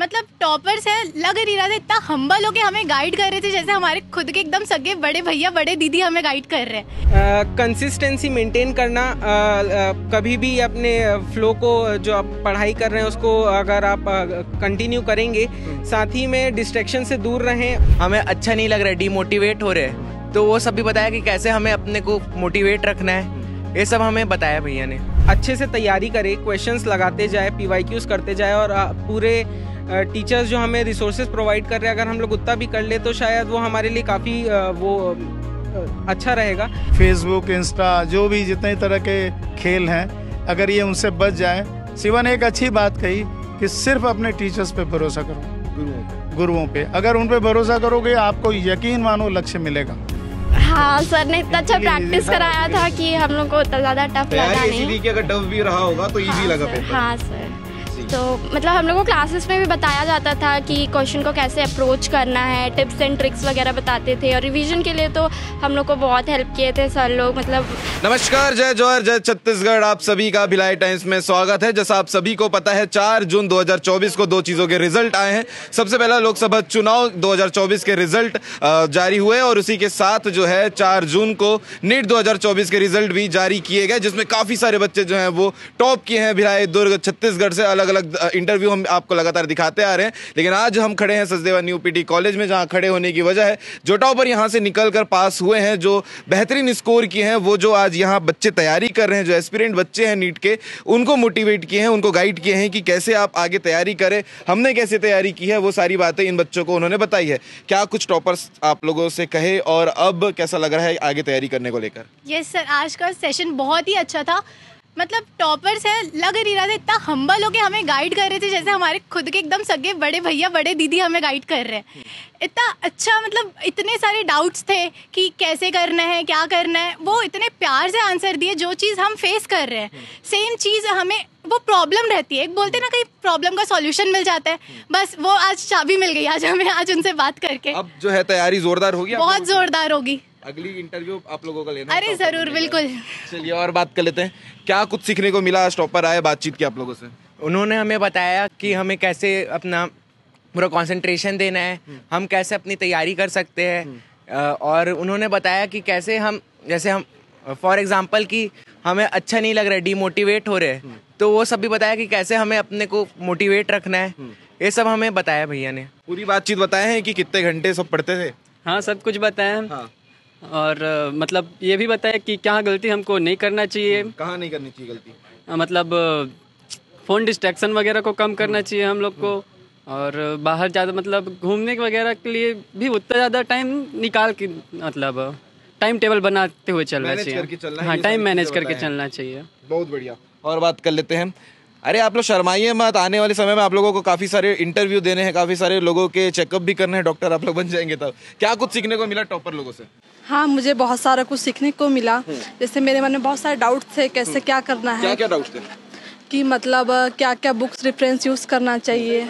मतलब टॉपर्स है, लग नहीं रहा था इतना हम्बल होके हमें गाइड कर रहे थे जैसे हमारे खुद के एकदम सगे बड़े भैया बड़े दीदी हमें गाइड कर रहे हैं। कंसिस्टेंसी मेंटेन करना, कभी भी अपने फ्लो को जो आप पढ़ाई कर रहे हैं उसको अगर आप कंटिन्यू करेंगे, साथ ही में डिस्ट्रैक्शन से दूर रहें। हमें अच्छा नहीं लग रहा है, डिमोटिवेट हो रहे हैं, तो वो सब भी बताया कि कैसे हमें अपने को मोटिवेट रखना है, ये सब हमें बताया भैया ने। अच्छे से तैयारी करें, क्वेश्चंस लगाते जाए, PYQs करते जाए और पूरे टीचर्स जो हमें रिसोर्सेज प्रोवाइड कर रहे हैं अगर हम लोग उतना भी कर ले तो शायद वो हमारे लिए काफ़ी अच्छा रहेगा। फेसबुक, इंस्टा, जो भी जितने तरह के खेल हैं, अगर ये उनसे बच जाए। शिवा ने एक अच्छी बात कही कि सिर्फ अपने टीचर्स पे भरोसा करो, गुरुओं पे। अगर उन पे भरोसा करोगे आपको यकीन मानो लक्ष्य मिलेगा। हाँ, सर ने इतना अच्छा प्रैक्टिस कराया था कि हम लोग को उतना ज़्यादा टफ लगा नहीं। कि अगर टफ भी रहा होगा तो इजी लगा पेपर। हाँ सर, तो मतलब हम लोग को क्लासेस में भी बताया जाता था कि क्वेश्चन को कैसे अप्रोच करना है, टिप्स एंड ट्रिक्स वगैरह बताते थे और रिवीजन के लिए तो हम लोग को बहुत हेल्प किए थे सर लोग। मतलब नमस्कार, जय जौहर, जय छत्तीसगढ़। आप सभी का भिलाई टाइम्स में स्वागत है। जैसा आप सभी को पता है 4 जून 2024 को 2 चीज़ों के रिजल्ट आए हैं। सबसे पहला लोकसभा चुनाव 2024 के रिजल्ट जारी हुए और उसी के साथ जो है 4 जून को नीट 2024 के रिजल्ट भी जारी किए गए, जिसमें काफ़ी सारे बच्चे जो हैं वो टॉप किए हैं। भिलाई, दुर्ग, छत्तीसगढ़ से अलग अलग इंटरव्यू हम आपको लगातार दिखाते आ रहे हैं। लेकिन आज हम खड़े हैं सचदेवा न्यू पीटी कॉलेज में, जहां खड़े होने की वजह है जो टॉपर यहां से निकलकर पास हुए हैं, जो बेहतरीन स्कोर किए हैं, वो जो आज यहां बच्चे तैयारी कर रहे हैं, जो एस्पिरेंट बच्चे हैं नीट के, उनको मोटिवेट किए हैं, उनको गाइड किए हैं कि कैसे आप आगे तैयारी करें, हमने कैसे तैयारी की है, वो सारी बातें इन बच्चों को उन्होंने बताई है। क्या कुछ टॉपर्स आप लोगों से कहे और अब कैसा लग रहा है आगे तैयारी करने को लेकर? यस सर, आज का सेशन बहुत ही अच्छा था। मतलब टॉपर्स है, लग नहीं रहा था इतना हम्बल होके हमें गाइड कर रहे थे जैसे हमारे खुद के एकदम सगे बड़े भैया बड़े दीदी हमें गाइड कर रहे हैं। इतना अच्छा, मतलब इतने सारे डाउट्स थे कि कैसे करना है, क्या करना है, वो इतने प्यार से आंसर दिए। जो चीज़ हम फेस कर रहे हैं सेम चीज़ हमें, वो प्रॉब्लम रहती है, एक बोलते ना कहीं प्रॉब्लम का सॉल्यूशन मिल जाता है, बस वो आज चाबी मिल गई आज हमें, आज उनसे बात करके। अब जो है तैयारी जोरदार होगी, बहुत जोरदार होगी। अगली इंटरव्यू आप लोगों का लेना। अरे जरूर, बिल्कुल। चलिए और बात कर लेते हैं, क्या कुछ सीखने को मिला? आज टॉपर आए, बातचीत की आप लोगों से? उन्होंने हमें बताया कि हमें कैसे अपना पूरा कंसंट्रेशन देना है, हम कैसे अपनी तैयारी कर सकते हैं, और उन्होंने बताया कि कैसे हम, जैसे हम फॉर एग्जांपल कि हमें अच्छा नहीं लग रहा है, डिमोटिवेट हो रहे हैं, तो वो सब भी बताया कि कैसे हमें अपने को मोटिवेट रखना है, ये सब हमें बताया भैया ने। पूरी बातचीत बताए हैं कि कितने घंटे सब पढ़ते थे? हाँ, सब कुछ बताया। हाँ। और मतलब ये भी बताया कि क्या गलती हमको नहीं करना चाहिए, कहाँ नहीं करनी चाहिए गलती, मतलब फ़ोन डिस्ट्रैक्शन वगैरह को कम करना चाहिए हम लोग को, और बाहर ज़्यादा मतलब घूमने वगैरह के लिए भी उतना ज़्यादा टाइम निकाल के, मतलब टाइम टेबल बनाते हुए चलना चाहिए। हाँ, टाइम मैनेज करके चलना चाहिए। बहुत बढ़िया। और बात कर लेते हैं, अरे आप लोग शर्माइए मत, आने वाले समय में आप लोगों को काफ़ी सारे इंटरव्यू देने हैं, काफ़ी सारे लोगों के चेकअप भी करने हैं, डॉक्टर आप लोग बन जाएंगे तब। क्या कुछ सीखने को मिला टॉपर लोगों से? हाँ, मुझे बहुत सारा कुछ सीखने को मिला। जैसे मेरे मन में बहुत सारे डाउट थे, कैसे क्या करना है, क्या क्या डाउट्स थे कि मतलब क्या क्या बुक्स रेफरेंस यूज़ करना चाहिए,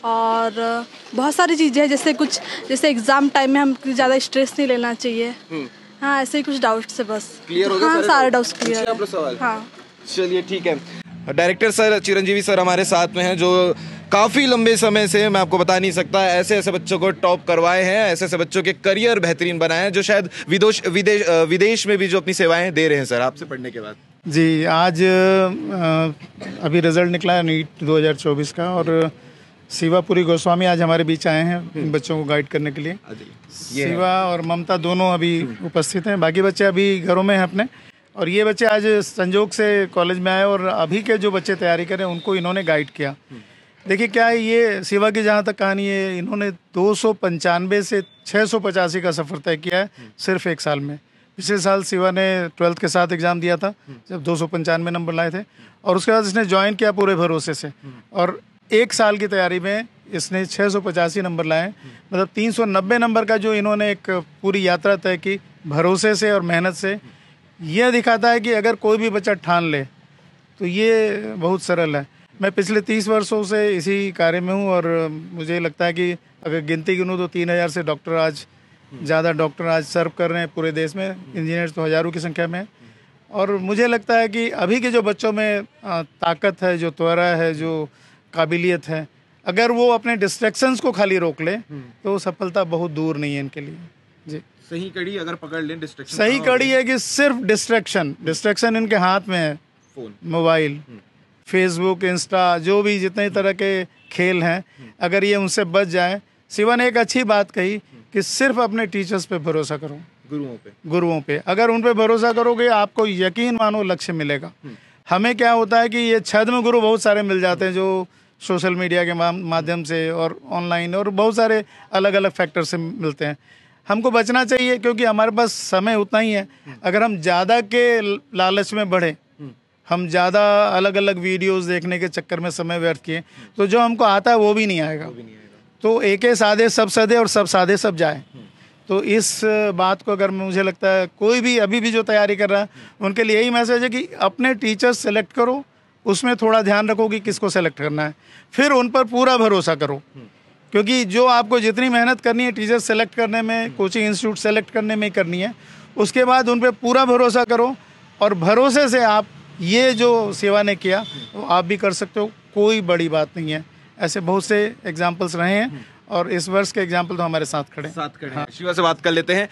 और बहुत सारी चीज़ें हैं, जैसे एग्जाम टाइम में हम ज़्यादा स्ट्रेस नहीं लेना चाहिए। हाँ, ऐसे ही कुछ डाउट्स है बस। क्लियर हो गया? हाँ, सारे डाउट्स क्लियर है। हाँ, चलिए ठीक है। डायरेक्टर सर, चिरंजीवी सर हमारे साथ में हैं, जो काफ़ी लंबे समय से, मैं आपको बता नहीं सकता, ऐसे ऐसे बच्चों को टॉप करवाए हैं, ऐसे ऐसे बच्चों के करियर बेहतरीन बनाए हैं, जो शायद विदेश में भी जो अपनी सेवाएं दे रहे हैं। सर, आपसे पढ़ने के बाद जी, आज अभी रिजल्ट निकला है नीट 2024 का, और शिवापुरी गोस्वामी आज हमारे बीच आए हैं इन बच्चों को गाइड करने के लिए। शिवा और ममता दोनों अभी उपस्थित हैं, बाकी बच्चे अभी घरों में हैं अपने। और ये बच्चे आज संजोग से कॉलेज में आए और अभी के जो बच्चे तैयारी करें उनको इन्होंने गाइड किया। देखिए क्या है, ये शिवा की जहाँ तक कहानी है, इन्होंने 295 से 685 का सफ़र तय किया है सिर्फ 1 साल में। पिछले साल शिवा ने 12th के साथ एग्ज़ाम दिया था जब 295 नंबर लाए थे, और उसके बाद इसने ज्वाइन किया पूरे भरोसे से, और 1 साल की तैयारी में इसने 685 नंबर लाए। मतलब 390 नंबर का जो इन्होंने एक पूरी यात्रा तय की भरोसे से और मेहनत से, यह दिखाता है कि अगर कोई भी बच्चा ठान ले तो ये बहुत सरल है। मैं पिछले 30 वर्षों से इसी कार्य में हूँ, और मुझे लगता है कि अगर गिनती गिनूँ तो 3000 से डॉक्टर आज, ज़्यादा डॉक्टर आज सर्व कर रहे हैं पूरे देश में, इंजीनियर्स तो हज़ारों की संख्या में। और मुझे लगता है कि अभी के जो बच्चों में ताकत है, जो त्वरा है, जो काबिलियत है, अगर वो अपने डिस्ट्रैक्शंस को खाली रोक ले तो सफलता बहुत दूर नहीं है इनके लिए जी। सही कड़ी अगर पकड़ लें, डिस्ट्रैक्शन सही कड़ी है कि सिर्फ डिस्ट्रैक्शन इनके हाथ में है, फोन, मोबाइल, फेसबुक, इंस्टा, जो भी जितने तरह के खेल हैं, अगर ये उनसे बच जाए। शिवा ने एक अच्छी बात कही कि सिर्फ अपने टीचर्स पे भरोसा करो, गुरुओं पे अगर उन पे भरोसा करोगे आपको यकीन मानो लक्ष्य मिलेगा। हमें क्या होता है कि ये छद्म गुरु बहुत सारे मिल जाते हैं जो सोशल मीडिया के माध्यम से और ऑनलाइन और बहुत सारे अलग अलग फैक्टर से मिलते हैं। हमको बचना चाहिए क्योंकि हमारे पास समय उतना ही है। अगर हम ज़्यादा के लालच में बढ़े, हम ज़्यादा अलग अलग वीडियोस देखने के चक्कर में समय व्यर्थ किए तो जो हमको आता है वो भी नहीं आएगा। तो एके साधे सब सधे और सब साधे सब जाए। तो इस बात को अगर मुझे लगता है कोई भी अभी भी जो तैयारी कर रहा है उनके लिए यही मैसेज है कि अपने टीचर्स सेलेक्ट करो, उसमें थोड़ा ध्यान रखो कि किसको सेलेक्ट करना है, फिर उन पर पूरा भरोसा करो क्योंकि जो आपको जितनी मेहनत करनी है टीचर सेलेक्ट करने में, कोचिंग इंस्टीट्यूट सेलेक्ट करने में करनी है, उसके बाद उन पर पूरा भरोसा करो और भरोसे से आप ये जो सेवा ने किया वो आप भी कर सकते हो। कोई बड़ी बात नहीं है, ऐसे बहुत से एग्जाम्पल्स रहे हैं और इस वर्ष के एग्जाम्पल तो हमारे साथ खड़े हैं। हाँ। शिवा से बात कर लेते हैं।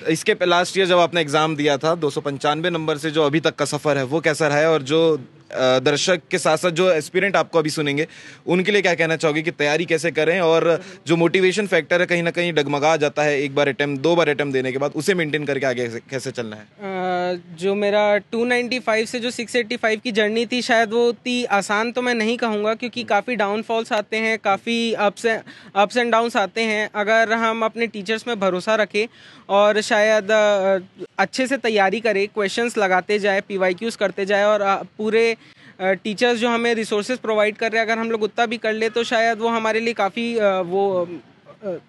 इसके लास्ट ईयर जब आपने एग्जाम दिया था 295 नंबर से जो अभी तक का सफर है वो कैसा रहा है, और जो दर्शक के साथ साथ जो एस्पिरेंट आपको अभी सुनेंगे उनके लिए क्या कहना चाहोगे कि तैयारी कैसे करें, और जो मोटिवेशन फैक्टर है कहीं ना कहीं डगमगा जाता है एक बार अटेम्प्ट, 2 बार अटेम्प्ट देने के बाद, उसे मेंटेन करके आगे कैसे चलना है? जो मेरा 295 से जो 685 की जर्नी थी शायद वो उतनी आसान तो मैं नहीं कहूँगा क्योंकि काफ़ी डाउनफॉल्स आते हैं, काफ़ी अप्स एंड डाउन्स आते हैं। अगर हम अपने टीचर्स में भरोसा रखें और शायद अच्छे से तैयारी करें, क्वेश्चंस लगाते जाए, PYQs करते जाए और पूरे टीचर्स जो हमें रिसोर्सेज प्रोवाइड कर रहे हैं अगर हम लोग उतना भी कर ले तो शायद वो हमारे लिए काफ़ी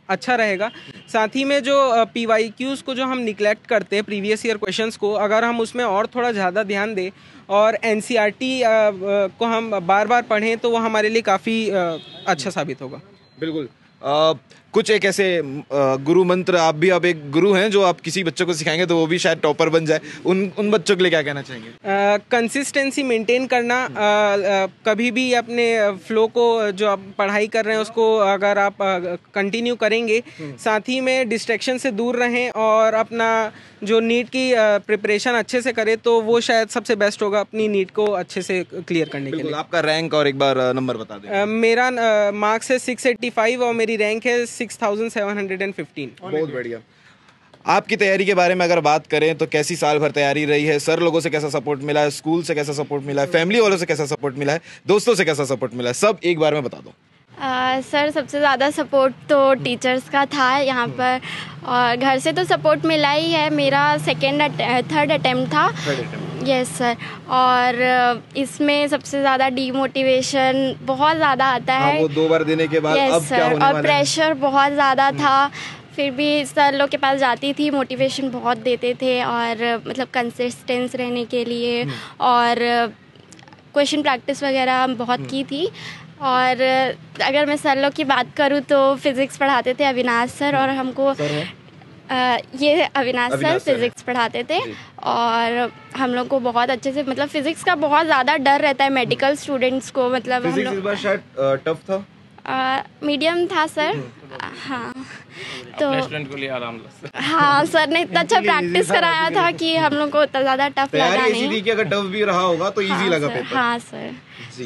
अच्छा रहेगा। साथ ही में जो PYQs को जो हम निगलेक्ट करते हैं प्रीवियस ईयर क्वेश्चंस को, अगर हम उसमें और थोड़ा ज़्यादा ध्यान दें और NCERT को हम बार बार पढ़ें तो वो हमारे लिए काफ़ी अच्छा साबित होगा। बिल्कुल। कुछ एक ऐसे गुरु मंत्र, आप भी अब एक गुरु हैं जो आप किसी बच्चों को सिखाएंगे तो वो भी शायद टॉपर बन जाए, उन बच्चों के लिए क्या कहना चाहेंगे? कंसिस्टेंसी मेंटेन करना, कभी भी अपने फ्लो को जो आप पढ़ाई कर रहे हैं उसको अगर आप कंटिन्यू करेंगे, साथ ही में डिस्ट्रैक्शन से दूर रहें और अपना जो नीट की प्रिपरेशन अच्छे से करें तो वो शायद सबसे बेस्ट होगा अपनी नीट को अच्छे से क्लियर करने के लिए। आपका रैंक और एक बार नंबर बता दें। मेरा मार्क्स है 685 और मेरी रैंक है 6715। बहुत बढ़िया। आपकी तैयारी के बारे में अगर बात करें तो कैसी साल भर तैयारी रही है? सर लोगों से कैसा सपोर्ट मिला है, स्कूल से कैसा सपोर्ट मिला है, फैमिली वालों से कैसा सपोर्ट मिला है, दोस्तों से कैसा सपोर्ट मिला है, सब एक बार में बता दो। सर सबसे ज़्यादा सपोर्ट तो टीचर्स का था यहाँ पर, और घर से तो सपोर्ट मिला ही है। मेरा थर्ड अटेम्प्ट था। Yes sir. और इसमें सबसे ज़्यादा डीमोटिवेशन बहुत ज़्यादा आता है। वो 2 बार देने के बाद अब क्या होने वाला है? और प्रेशर बहुत ज़्यादा था। फिर भी सर लोग के पास जाती थी, मोटिवेशन बहुत देते थे और मतलब कंसिस्टेंस रहने के लिए, और क्वेश्चन प्रैक्टिस वगैरह बहुत की थी। और अगर मैं सर लोग की बात करूँ तो फिज़िक्स पढ़ाते थे अविनाश सर, और हमको ये अविनाश सर फिज़िक्स पढ़ाते थे और हम लोग को बहुत अच्छे से, मतलब फ़िज़िक्स का बहुत ज़्यादा डर रहता है मेडिकल स्टूडेंट्स को। मतलब हम लोग, इस बार शायद टफ था, मीडियम था सर। हाँ तो स्टूडेंट को लिए आराम लगा। हाँ सर ने इतना अच्छा प्रैक्टिस कराया था कि हम लोग को उतना ज़्यादा टफ लगा नहीं। कि अगर टफ भी रहा होगा तो इजी लगा पेपर। हाँ सर।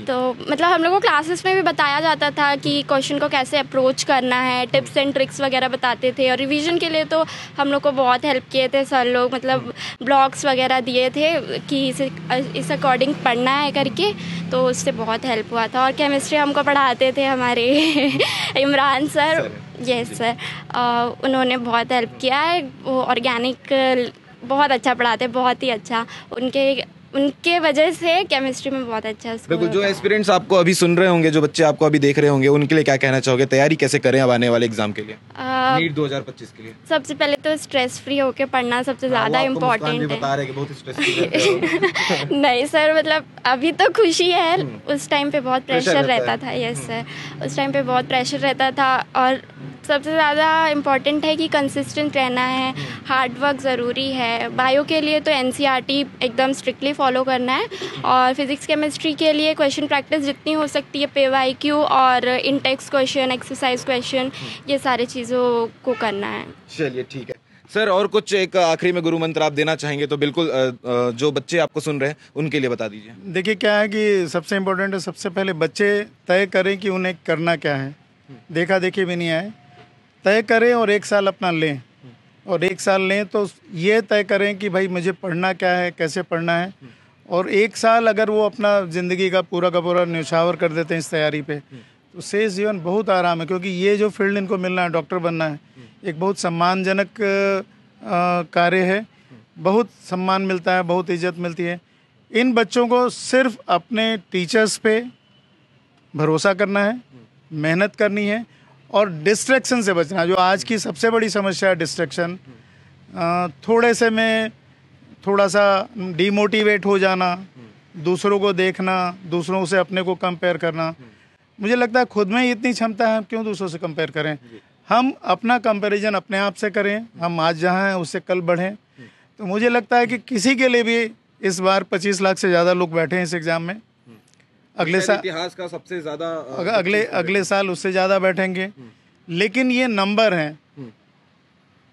तो मतलब हम लोग को क्लासेस में भी बताया जाता था कि क्वेश्चन को कैसे अप्रोच करना है, टिप्स एंड ट्रिक्स वगैरह बताते थे। और रिवीजन के लिए तो हम लोग को बहुत हेल्प किए थे सर लोग, मतलब ब्लॉग्स वगैरह दिए थे कि इस अकॉर्डिंग पढ़ना है करके, तो उससे बहुत हेल्प हुआ था। और केमिस्ट्री हमको पढ़ाते थे हमारे इमरान सर। यस सर, उन्होंने बहुत हेल्प किया है। वो ऑर्गेनिक बहुत अच्छा पढ़ाते, बहुत ही अच्छा। उनके वजह से केमिस्ट्री में बहुत अच्छा स्कोर। बिल्कुल। जो एस्पिरेंट्स आपको अभी सुन रहे होंगे, जो बच्चे आपको अभी देख रहे होंगे, उनके लिए क्या कहना चाहोगे? तैयारी कैसे करें अब आने वाले एग्जाम के लिए, नीट 2025 के लिए? सबसे पहले तो स्ट्रेस फ्री होके पढ़ना सबसे ज़्यादा इम्पोर्टेंट है। बता रहे कि बहुत स्ट्रेस फ्री नहीं सर, मतलब अभी तो खुशी है, उस टाइम पे बहुत प्रेशर रहता था। यस सर, उस टाइम पे बहुत प्रेशर रहता था और सबसे ज़्यादा इम्पॉर्टेंट है कि कंसिस्टेंट रहना है, हार्ड वर्क ज़रूरी है। बायो के लिए तो एनसीईआरटी एकदम स्ट्रिक्टली फॉलो करना है, और फिज़िक्स केमिस्ट्री के लिए क्वेश्चन प्रैक्टिस जितनी हो सकती है, पीवाईक्यू और इन टेक्स्ट क्वेश्चन, एक्सरसाइज क्वेश्चन, ये सारी चीज़ों को करना है। चलिए ठीक है सर, और कुछ एक आखिरी में गुरु मंत्र आप देना चाहेंगे तो बिल्कुल जो बच्चे आपको सुन रहे हैं उनके लिए बता दीजिए। देखिए क्या है कि सबसे इम्पोर्टेंट है, सबसे पहले बच्चे तय करें कि उन्हें करना क्या है, देखा देखी भी नहीं आए, तय करें और 1 साल अपना लें, और 1 साल लें तो ये तय करें कि भाई मुझे पढ़ना क्या है, कैसे पढ़ना है, और 1 साल अगर वो अपना ज़िंदगी का पूरा न्यौछावर कर देते हैं इस तैयारी पे, तो शेष जीवन बहुत आराम है। क्योंकि ये जो फील्ड इनको मिलना है, डॉक्टर बनना है, एक बहुत सम्मानजनक कार्य है, बहुत सम्मान मिलता है, बहुत इज्जत मिलती है। इन बच्चों को सिर्फ अपने टीचर्स पे भरोसा करना है, मेहनत करनी है, और डिस्ट्रैक्शन से बचना। जो आज की सबसे बड़ी समस्या है डिस्ट्रैक्शन, थोड़े से में थोड़ा सा डिमोटिवेट हो जाना, दूसरों को देखना, दूसरों से अपने को कंपेयर करना। मुझे लगता है खुद में इतनी क्षमता है, हम क्यों दूसरों से कंपेयर करें। हम अपना कंपैरिजन अपने आप से करें, हम आज जहाँ हैं उससे कल बढ़ें। तो मुझे लगता है कि किसी के लिए भी इस बार 25 लाख से ज़्यादा लोग बैठे हैं इस एग्ज़ाम में, अगले साल इतिहास का सबसे ज़्यादा अगले साल उससे ज़्यादा बैठेंगे। लेकिन ये नंबर हैं,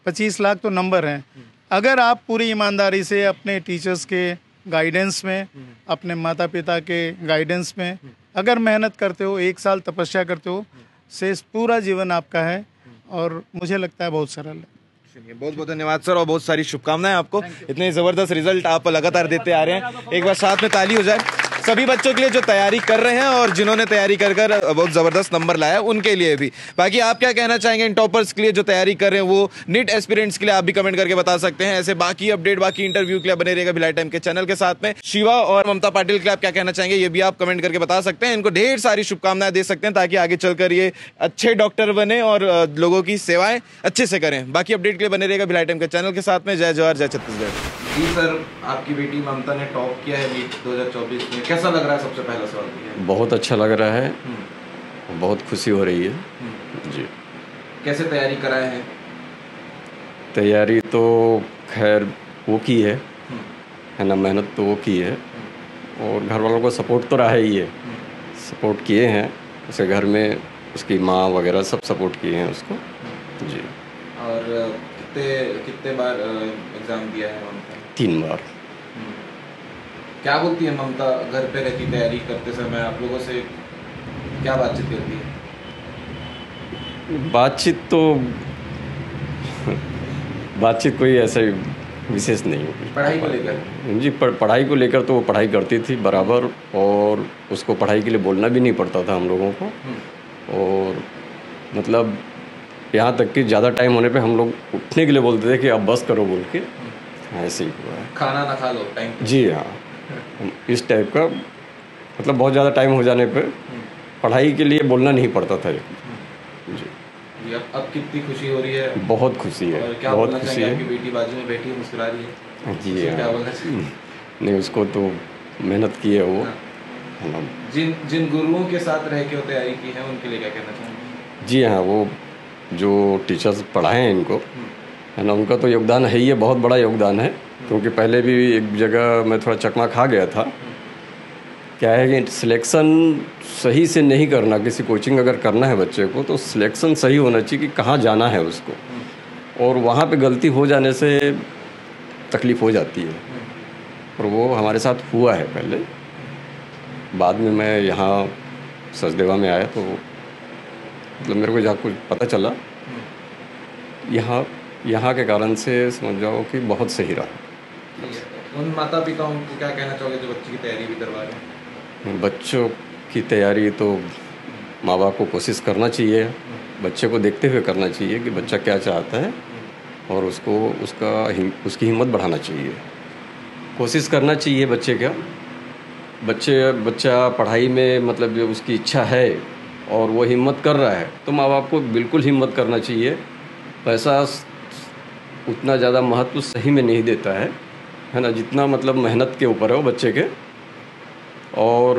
25 लाख तो नंबर हैं। अगर आप पूरी ईमानदारी से अपने टीचर्स के गाइडेंस में, अपने माता पिता के गाइडेंस में अगर मेहनत करते हो, 1 साल तपस्या करते हो, शेष पूरा जीवन आपका है, और मुझे लगता है बहुत सरल है। चलिए बहुत बहुत धन्यवाद सर, और बहुत सारी शुभकामनाएं आपको। इतने ज़बरदस्त रिजल्ट आप लगातार देते आ रहे हैं। एक बार साथ में ताली हो जाए सभी बच्चों के लिए जो तैयारी कर रहे हैं और जिन्होंने तैयारी कर बहुत ज़बरदस्त नंबर लाया उनके लिए भी। बाकी आप क्या कहना चाहेंगे इन टॉपर्स के लिए जो तैयारी कर रहे हैं, वो नीट एस्पिरेंट्स के लिए आप भी कमेंट करके बता सकते हैं। ऐसे बाकी अपडेट, बाकी इंटरव्यू के लिए बने रहेगा भिलाई टाइम के चैनल के साथ में। शिवा और ममता पाटिल के लिए आप क्या कहना चाहेंगे, ये भी आप कमेंट करके बता सकते हैं। इनको ढेर सारी शुभकामनाएं दे सकते हैं ताकि आगे चलकर ये अच्छे डॉक्टर बने और लोगों की सेवाएं अच्छे से करें। बाकी अपडेट के लिए बने रहेगा भिलाई टाइम के चैनल के साथ में। जय जवाहर, जय छत्तीसगढ़। जी सर, आपकी बेटी ममता ने टॉप किया है नीट 2024 में, कैसा लग रहा है? सबसे पहला सवाल। बहुत अच्छा लग रहा है, बहुत खुशी हो रही है जी। कैसे तैयारी कराए हैं? तैयारी तो खैर वो की है ना, मेहनत तो वो की है, और घर वालों को सपोर्ट तो रहा ही है, सपोर्ट किए हैं उसे, घर में उसकी माँ वगैरह सब सपोर्ट किए हैं उसको जी। और कितने बार एग्ज़ाम दिया है ममता? 3 बार। क्या बोलती है ममता घर पे रहती तैयारी करते समय, आप लोगों से क्या बातचीत करती है? बातचीत कोई ऐसे विशेष नहीं होगी। पढ़ाई को लेकर जी, पढ़ाई को लेकर तो वो पढ़ाई करती थी बराबर, और उसको पढ़ाई के लिए बोलना भी नहीं पड़ता था हम लोगों को। और मतलब यहाँ तक कि ज़्यादा टाइम होने पे हम लोग उठने के लिए बोलते थे कि अब बस करो बोल के, ऐसे ही हुआ है। खाना ना खा लो टाइम। जी हाँ, इस टाइप का, मतलब बहुत ज़्यादा टाइम हो जाने पे पढ़ाई के लिए बोलना नहीं पड़ता था जी। अब कितनी खुशी हो रही है? बहुत खुशी है, और क्या बहुत खुशी है। आपकी बेटी बाजू में बैठी है, मुस्कुरा रही है जी हाँ। क्या बोलना चाहिए? नहीं, उसको तो मेहनत की है वो, है ना। जिन गुरुओं के साथ रह के तैयारी की है उनके लिए क्या कहना चाहेंगे? जी हाँ, वो जो टीचर्स पढ़ाए हैं इनको, है ना, उनका तो योगदान है ही है, बहुत बड़ा योगदान है। क्योंकि पहले भी एक जगह मैं थोड़ा चकमा खा गया था। क्या है कि सिलेक्शन सही से नहीं करना, किसी कोचिंग अगर करना है बच्चे को तो सिलेक्शन सही होना चाहिए कि कहाँ जाना है उसको, और वहाँ पे गलती हो जाने से तकलीफ़ हो जाती है, और वो हमारे साथ हुआ है पहले। बाद में मैं यहाँ सचदेवा में आया तो मतलब मेरे को जहाँ कुछ पता चला, यहाँ के कारण से समझ जाओ कि बहुत सही रहा। उन माता पिताओं को क्या कहना चाहोगे जो बच्चे की तैयारी भी करवा रहे हैं? बच्चों की तैयारी तो माँ बाप को कोशिश करना चाहिए, बच्चे को देखते हुए करना चाहिए कि बच्चा क्या चाहता है, और उसको उसकी हिम्मत बढ़ाना चाहिए, कोशिश करना चाहिए बच्चा पढ़ाई में मतलब जो उसकी इच्छा है और वो हिम्मत कर रहा है तो माँ बाप को बिल्कुल हिम्मत करना चाहिए। पैसा उतना ज़्यादा महत्व सही में नहीं देता है ना, जितना मतलब मेहनत के ऊपर है वो बच्चे के, और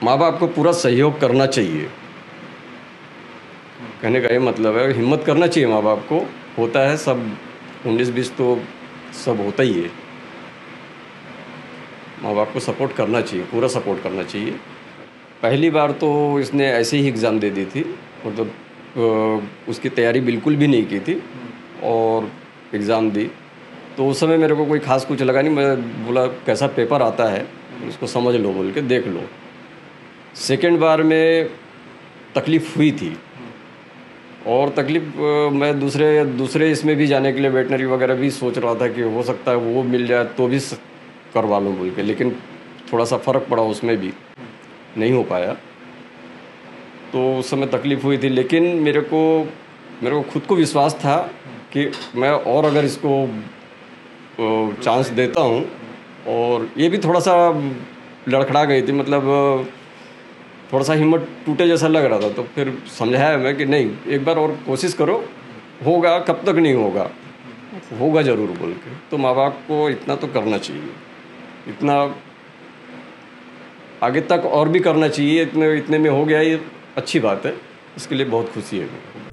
माँ बाप को पूरा सहयोग करना चाहिए। कहने का ये मतलब है हिम्मत करना चाहिए माँ बाप को, होता है सब 19-20 तो सब होता ही है। माँ बाप को सपोर्ट करना चाहिए, पूरा सपोर्ट करना चाहिए। पहली बार तो इसने ऐसे ही एग्ज़ाम दे दी थी, मतलब उसकी तैयारी बिल्कुल भी नहीं की थी और एग्ज़ाम दी। तो उस समय मेरे को कोई ख़ास कुछ लगा नहीं, मैं बोला कैसा पेपर आता है उसको समझ लो बोल के देख लो। सेकेंड बार में तकलीफ़ हुई थी और तकलीफ़ मैं दूसरे इसमें भी जाने के लिए वेटनरी वगैरह भी सोच रहा था कि हो सकता है वो मिल जाए तो भी करवा लूँ बोल के, लेकिन थोड़ा सा फ़र्क पड़ा उसमें भी, नहीं हो पाया। तो उस समय तकलीफ़ हुई थी, लेकिन मेरे को खुद को विश्वास था कि मैं और अगर इसको चांस देता हूँ। और ये भी थोड़ा सा लड़खड़ा गई थी, मतलब थोड़ा सा हिम्मत टूटे जैसा लग रहा था। तो फिर समझाया मैं कि नहीं, एक बार और कोशिश करो, होगा, कब तक नहीं होगा, होगा ज़रूर बोल के। तो माँ बाप को इतना तो करना चाहिए, इतना आगे तक और भी करना चाहिए। इतने में हो गया, ये अच्छी बात है, इसके लिए बहुत खुशी है मेरे को।